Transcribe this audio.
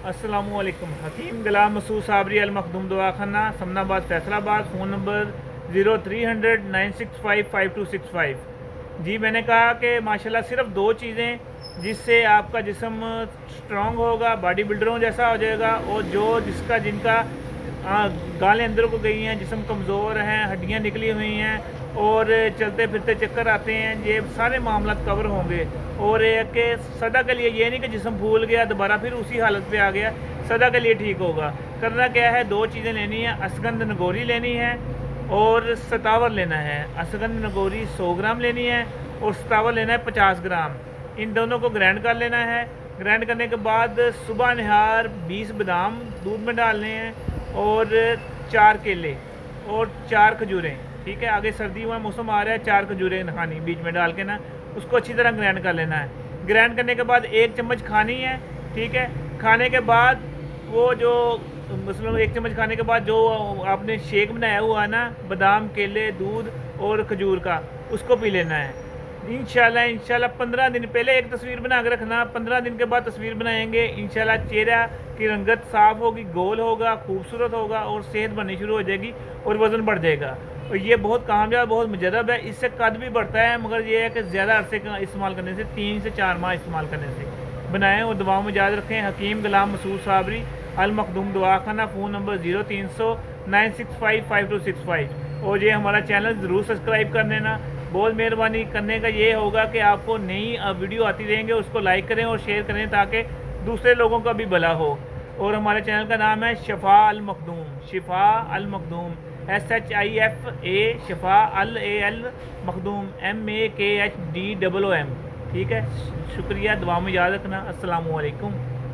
अस्सलामुअलैकुम। हकीम गुलाम मसूद साबरी अल मखदूम दवाखाना, Samanabad, Faisalabad. Phone number 0300 965 5265। जी, मैंने कहा कि माशाल्लाह सिर्फ दो चीज़ें जिससे आपका जिस्म स्ट्रॉन्ग होगा, बॉडी बिल्डरों जैसा हो जाएगा, और जिनका गालें अंदर को गई हैं, जिस्म कमज़ोर हैं, हड्डियाँ निकली हुई हैं और चलते फिरते चक्कर आते हैं, ये सारे मामला कवर होंगे। और एक कि सदा के लिए, ये नहीं कि जिस्म फूल गया दोबारा फिर उसी हालत पे आ गया, सदा के लिए ठीक होगा। करना क्या है, दो चीज़ें लेनी है। असगंध नगोरी लेनी है और सतावर लेना है। असगंध नगोरी 100 ग्राम लेनी है और सतावर लेना है 50 ग्राम। इन दोनों को ग्राइंड कर लेना है। ग्राइंड करने के बाद सुबह निहार 20 बादाम दूध में डालने हैं और 4 केले और 4 खजूरें। ठीक है, आगे सर्दी हुआ मौसम आ रहा है, 4 खजूरें खानी बीच में डाल के ना, उसको अच्छी तरह ग्राइंड कर लेना है। ग्राइंड करने के बाद 1 चम्मच खानी है। ठीक है, खाने के बाद वो जो मतलब 1 चम्मच खाने के बाद जो आपने शेक बनाया हुआ है ना, बादाम, केले, दूध और खजूर का, उसको पी लेना है। इंशाल्लाह 15 दिन पहले एक तस्वीर बना के रखना, 15 दिन के बाद तस्वीर बनाएंगे। इंशाल्लाह चेहरा की रंगत साफ़ होगी, गोल होगा, खूबसूरत होगा और सेहत बननी शुरू हो जाएगी और वज़न बढ़ जाएगा। और ये बहुत कामयाब, बहुत मुजरब है। इससे कद भी बढ़ता है, मगर ये है कि ज़्यादा अरसे का इस्तेमाल करने से, 3 से 4 माह इस्तेमाल करने से। बनाएँ और दुआओं में याद रखें। हकीम गुलाम मसूद साबरी अल मखदूम दवाखाना, फ़ोन नंबर 0300 965 5265। और ये हमारा चैनल ज़रूर सब्सक्राइब कर लेना। बहुत मेहरबानी करने का ये होगा कि आपको नई वीडियो आती रहेंगे, उसको लाइक करें और शेयर करें ताकि दूसरे लोगों का भी भला हो। और हमारे चैनल का नाम है शिफा अल मखदूम, शिफा अल मखदूम, SHIFA, शिफा AL मखदूम, MAKHDOOM। ठीक है, शुक्रिया, दुआ में याद रखना। अस्सलामु अलैकुम।